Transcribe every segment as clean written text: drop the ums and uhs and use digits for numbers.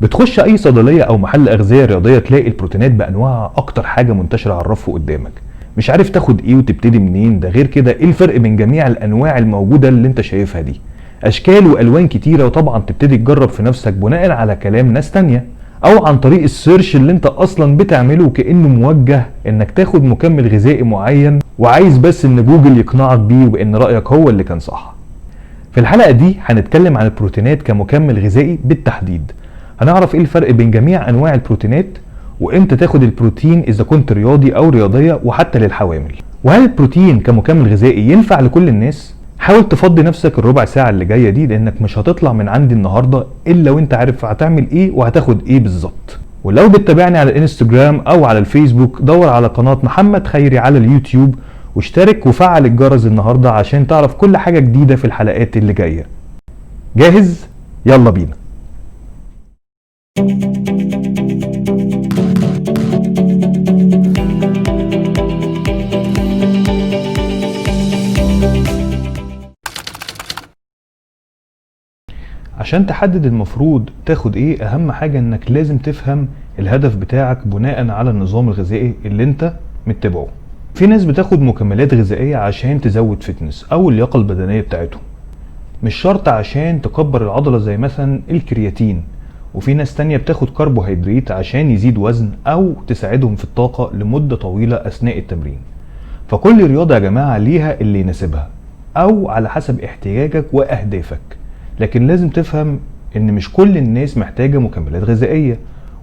بتخش اي صيدليه او محل اغذيه رياضيه تلاقي البروتينات بانواعها اكتر حاجه منتشره على الرف قدامك. مش عارف تاخد ايه وتبتدي منين. ده غير كده ايه الفرق بين جميع الانواع الموجوده اللي انت شايفها دي؟ اشكال والوان كتيره، وطبعا تبتدي تجرب في نفسك بناء على كلام ناس تانية او عن طريق السيرش اللي انت اصلا بتعمله كانه موجه انك تاخد مكمل غذائي معين، وعايز بس ان جوجل يقنعك بيه وبان رايك هو اللي كان صح. في الحلقه دي هنتكلم عن البروتينات كمكمل غذائي بالتحديد. هنعرف ايه الفرق بين جميع انواع البروتينات، وامتى تاخد البروتين اذا كنت رياضي او رياضيه، وحتى للحوامل. وهل البروتين كمكمل غذائي ينفع لكل الناس؟ حاول تفضي نفسك الربع ساعه اللي جايه دي، لانك مش هتطلع من عندي النهارده الا وانت عارف هتعمل ايه وهتاخد ايه بالظبط. ولو بتتابعني على الانستجرام او على الفيسبوك، دور على قناه محمد خيري على اليوتيوب واشترك وفعل الجرس النهارده عشان تعرف كل حاجه جديده في الحلقات اللي جايه. جاهز؟ يلا بينا. عشان تحدد المفروض تاخد ايه، اهم حاجة انك لازم تفهم الهدف بتاعك بناء على النظام الغذائي اللي انت متبعه. في ناس بتاخد مكملات غذائية عشان تزود فتنس او اللياقة البدنية بتاعتهم، مش شرط عشان تكبر العضلة زي مثلا الكرياتين. وفي ناس تانية بتاخد كربوهيدرات عشان يزيد وزن او تساعدهم في الطاقة لمدة طويلة اثناء التمرين. فكل رياضة يا جماعة ليها اللي يناسبها او على حسب احتياجك واهدافك. لكن لازم تفهم ان مش كل الناس محتاجة مكملات غذائية،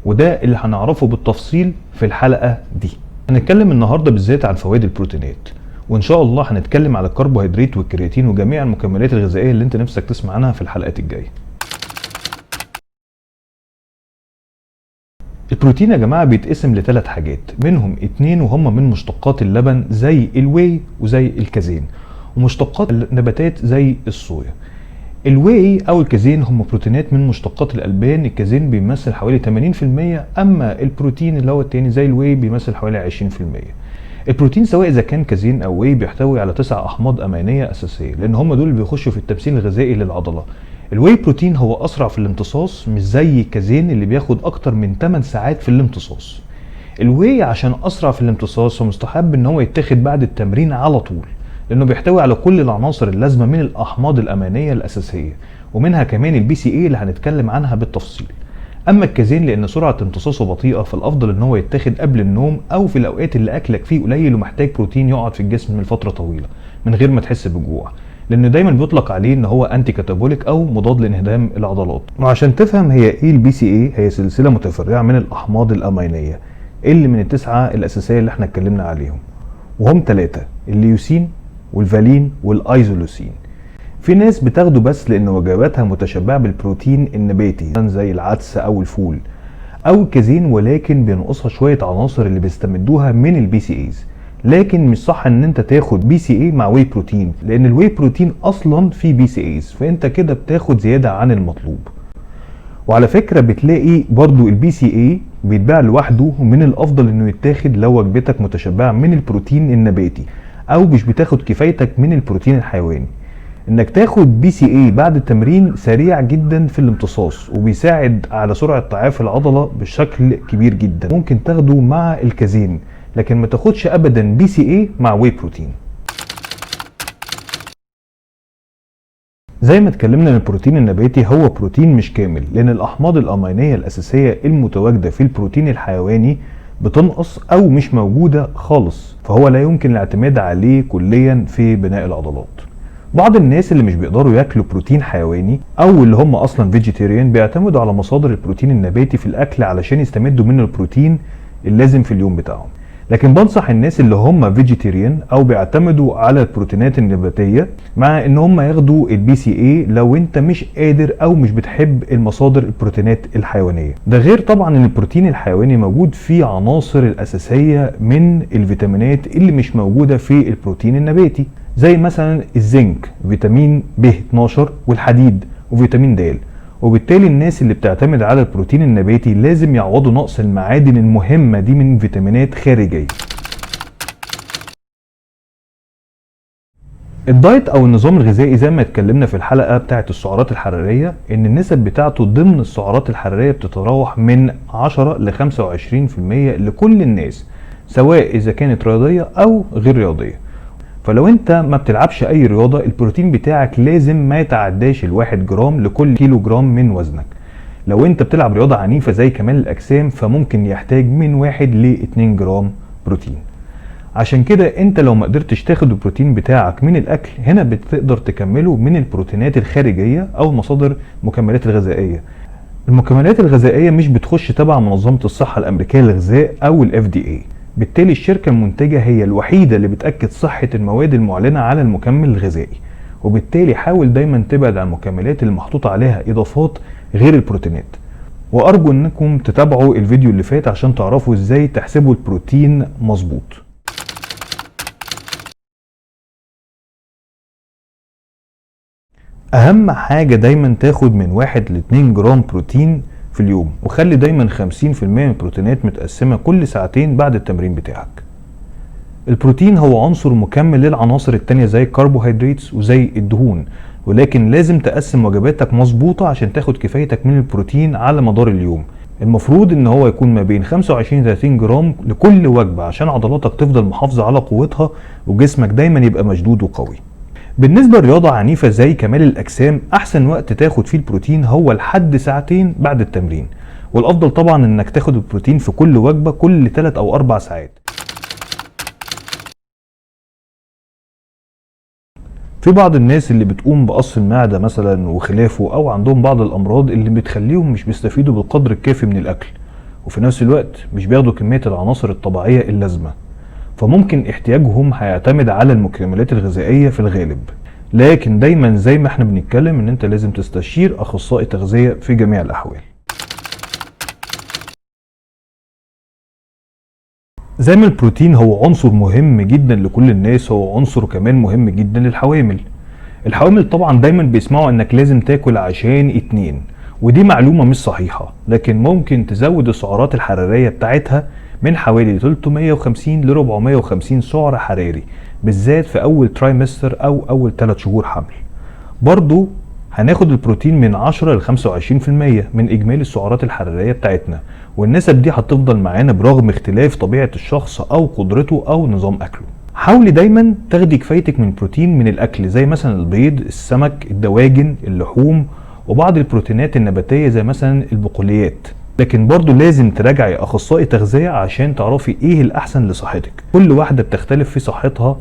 وده اللي هنعرفه بالتفصيل في الحلقة دي. هنتكلم النهاردة بالذات عن فوائد البروتينات، وان شاء الله هنتكلم على الكربوهيدرات والكرياتين وجميع المكملات الغذائية اللي انت نفسك تسمع عنها في الحلقات الجاية. البروتين يا جماعة بيتقسم لثلاث حاجات، منهم 2 وهم من مشتقات اللبن زي الواي وزي الكازين، ومشتقات النباتات زي الصويا. الواي او الكازين هم بروتينات من مشتقات الالبان. الكازين بيمثل حوالي 80%، اما البروتين اللي هو التاني زي الواي بيمثل حوالي 20%. البروتين سواء اذا كان كازين او واي بيحتوي على 9 احماض امينيه اساسيه، لان هم دول اللي بيخشوا في التمثيل الغذائي للعضله. الواي بروتين هو اسرع في الامتصاص، مش زي الكازين اللي بياخد اكتر من 8 ساعات في الامتصاص. الواي عشان اسرع في الامتصاص فمستحب ان هو يتاخد بعد التمرين على طول، لانه بيحتوي على كل العناصر اللازمه من الاحماض الامينيه الاساسيه، ومنها كمان البي سي اي اللي هنتكلم عنها بالتفصيل. اما الكازين لان سرعه امتصاصه بطيئه، فالافضل ان هو يتاخد قبل النوم او في الاوقات اللي اكلك فيه قليل ومحتاج بروتين يقعد في الجسم من فتره طويله من غير ما تحس بالجوع، لانه دايما بيطلق عليه ان هو انتي كاتابوليك او مضاد لانهدام العضلات. وعشان تفهم هي ايه البي سي اي، هي سلسله متفرعه من الاحماض الامينيه اللي من التسعه الاساسيه اللي احنا اتكلمنا عليهم، وهم 3: الليوسين والفالين والايزولوسين. في ناس بتاخده بس لان وجباتها متشبعه بالبروتين النباتي زي العدس او الفول او الكازين، ولكن بينقصها شويه عناصر اللي بيستمدوها من البي سي ايز. لكن مش صح ان انت تاخد بي سي اي مع واي بروتين، لان الواي بروتين اصلا فيه بي سي ايز، فانت كده بتاخد زياده عن المطلوب. وعلى فكره بتلاقي برضو البي سي اي بيتباع لوحده، ومن الافضل انه يتاخد لو وجبتك متشبعه من البروتين النباتي او مش بتاخد كفايتك من البروتين الحيواني. انك تاخد بي سي اي بعد التمرين سريع جدا في الامتصاص، وبيساعد على سرعه تعافي العضله بشكل كبير جدا. ممكن تاخده مع الكازين، لكن ما تاخدش ابدا بي سي اي مع واي بروتين. زي ما اتكلمنا ان البروتين النباتي هو بروتين مش كامل، لان الاحماض الامينيه الاساسيه المتواجده في البروتين الحيواني بتنقص او مش موجوده خالص، فهو لا يمكن الاعتماد عليه كليا في بناء العضلات. بعض الناس اللي مش بيقدروا ياكلوا بروتين حيواني او اللي هم اصلا فيجيتيريان بيعتمدوا على مصادر البروتين النباتي في الاكل علشان يستمدوا منه البروتين اللازم في اليوم بتاعهم. لكن بنصح الناس اللي هم فيجيتيريان او بيعتمدوا على البروتينات النباتيه مع ان هم ياخدوا البي سي اي لو انت مش قادر او مش بتحب المصادر البروتينات الحيوانيه. ده غير طبعا ان البروتين الحيواني موجود فيه عناصر الاساسيه من الفيتامينات اللي مش موجوده في البروتين النباتي، زي مثلا الزنك، فيتامين ب 12، والحديد وفيتامين د. وبالتالي الناس اللي بتعتمد على البروتين النباتي لازم يعوضوا نقص المعادن المهمة دي من فيتامينات خارجية. الدايت او النظام الغذائي زي ما اتكلمنا في الحلقة بتاعة السعرات الحرارية ان النسب بتاعته ضمن السعرات الحرارية بتتراوح من 10 ل 25% لكل الناس، سواء اذا كانت رياضية او غير رياضية. فلو انت ما بتلعبش اي رياضة، البروتين بتاعك لازم ما يتعداش ال1 جرام لكل كيلو جرام من وزنك. لو انت بتلعب رياضة عنيفة زي كمال الاجسام فممكن يحتاج من 1 ل 2 جرام بروتين. عشان كده انت لو ما قدرتش تاخد البروتين بتاعك من الاكل، هنا بتقدر تكمله من البروتينات الخارجية او مصادر المكملات الغذائية. المكملات الغذائية مش بتخش تبع منظمة الصحة الامريكية للغذاء او FDA، بالتالي الشركة المنتجة هي الوحيدة اللي بتأكد صحة المواد المعلنة على المكمل الغذائي، وبالتالي حاول دايما تبعد عن المكملات اللي محطوط عليها اضافات غير البروتينات. وارجو انكم تتابعوا الفيديو اللي فات عشان تعرفوا ازاي تحسبوا البروتين مظبوط. اهم حاجة دايما تاخد من 1 ل 2 جرام بروتين في اليوم، وخلي دايما 50% من البروتينات متقسمة كل ساعتين بعد التمرين بتاعك. البروتين هو عنصر مكمل للعناصر التانية زي الكربوهيدرات وزي الدهون، ولكن لازم تقسم وجباتك مظبوطة عشان تاخد كفايتك من البروتين على مدار اليوم. المفروض ان هو يكون ما بين 25 ل 30 جرام لكل وجبة عشان عضلاتك تفضل محافظة على قوتها وجسمك دايما يبقى مشدود وقوي. بالنسبة لرياضة عنيفة زي كمال الأجسام، أحسن وقت تاخد فيه البروتين هو لحد ساعتين بعد التمرين، والأفضل طبعا إنك تاخد البروتين في كل وجبة كل 3 أو 4 ساعات. في بعض الناس اللي بتقوم بقص المعدة مثلا وخلافه، أو عندهم بعض الأمراض اللي بتخليهم مش بيستفيدوا بالقدر الكافي من الأكل، وفي نفس الوقت مش بياخدوا كمية العناصر الطبيعية اللازمة، فممكن احتياجهم هيعتمد على المكملات الغذائية في الغالب. لكن دايما زي ما احنا بنتكلم ان انت لازم تستشير اخصائي تغذية في جميع الاحوال. زي ما البروتين هو عنصر مهم جدا لكل الناس، هو عنصر كمان مهم جدا للحوامل. الحوامل طبعا دايما بيسمعوا انك لازم تاكل عشان 2، ودي معلومة مش صحيحة، لكن ممكن تزود السعرات الحرارية بتاعتها من حوالي 350 ل 450 سعر حراري، بالذات في اول ترايمستر او اول 3 شهور حمل. برضو هناخد البروتين من 10 ل 25% من اجمالي السعرات الحرارية بتاعتنا، والنسب دي هتفضل معانا برغم اختلاف طبيعة الشخص او قدرته او نظام اكله. حاولي دايما تاخدي كفايتك من البروتين من الاكل زي مثلا البيض، السمك، الدواجن، اللحوم، وبعض البروتينات النباتية زي مثلا البقوليات. لكن برضو لازم تراجعي اخصائي تغذية عشان تعرفي ايه الاحسن لصحتك. كل واحدة بتختلف في صحتها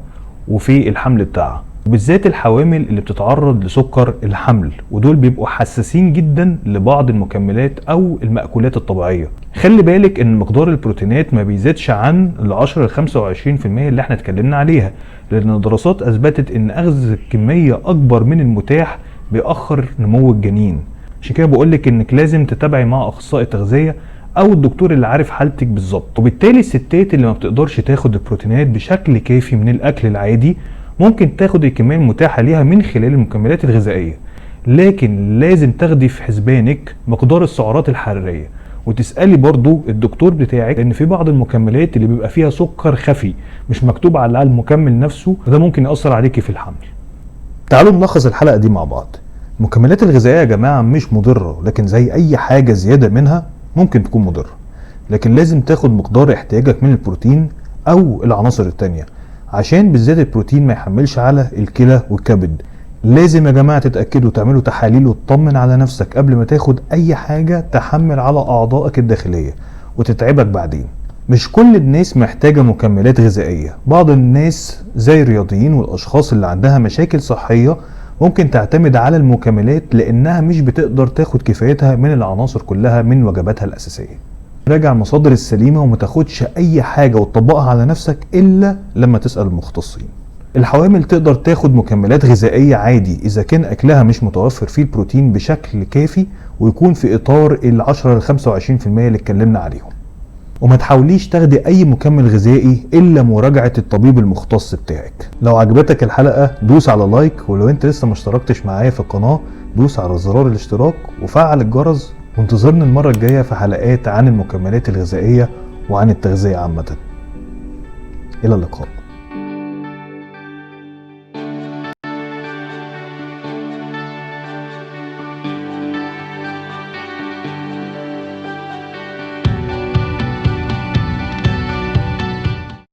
وفي الحمل بتاعها، وبالذات الحوامل اللي بتتعرض لسكر الحمل، ودول بيبقوا حساسين جدا لبعض المكملات او المأكولات الطبيعية. خلي بالك ان مقدار البروتينات ما بيزيدش عن ال 10 ل 25% اللي احنا اتكلمنا عليها، لان الدراسات اثبتت ان اخذ كمية اكبر من المتاح بيأخر نمو الجنين. عشان كده بقولك انك لازم تتابعي مع اخصائي تغذية او الدكتور اللي عارف حالتك بالظبط. وبالتالي الستات اللي ما بتقدرش تاخد البروتينات بشكل كافي من الاكل العادي ممكن تاخد الكمية المتاحة ليها من خلال المكملات الغذائية، لكن لازم تاخدي في حسبانك مقدار السعرات الحرارية، وتسألي برضو الدكتور بتاعك، لان في بعض المكملات اللي بيبقى فيها سكر خفي مش مكتوب على المكمل نفسه، وده ممكن يأثر عليكي في الحمل. تعالوا نلخص الحلقة دي مع بعض. المكملات الغذائية يا جماعة مش مضرة، لكن زي اي حاجة زيادة منها ممكن تكون مضرة، لكن لازم تاخد مقدار احتياجك من البروتين او العناصر التانية، عشان بالذات البروتين ما يحملش على الكلى والكبد. لازم يا جماعة تتأكدوا تعملوا تحاليل وتطمن على نفسك قبل ما تاخد اي حاجة تحمل على اعضائك الداخلية وتتعبك بعدين. مش كل الناس محتاجة مكملات غذائية، بعض الناس زي الرياضيين والاشخاص اللي عندها مشاكل صحية ممكن تعتمد على المكملات لانها مش بتقدر تاخد كفايتها من العناصر كلها من وجباتها الاساسية. راجع المصادر السليمة وما تاخدش اي حاجة وتطبقها على نفسك الا لما تسأل المختصين. الحوامل تقدر تاخد مكملات غذائية عادي اذا كان اكلها مش متوفر فيه البروتين بشكل كافي، ويكون في اطار ال 10 ل 25% اللي اتكلمنا عليهم. وما تحاوليش تاخدي اي مكمل غذائي الا مراجعة الطبيب المختص بتاعك. لو عجبتك الحلقة دوس على لايك، ولو انت لسه ما اشتركتش معايا في القناة دوس على زرار الاشتراك وفعل الجرس، وانتظرني المرة الجاية في حلقات عن المكملات الغذائية وعن التغذية عامة. الى اللقاء.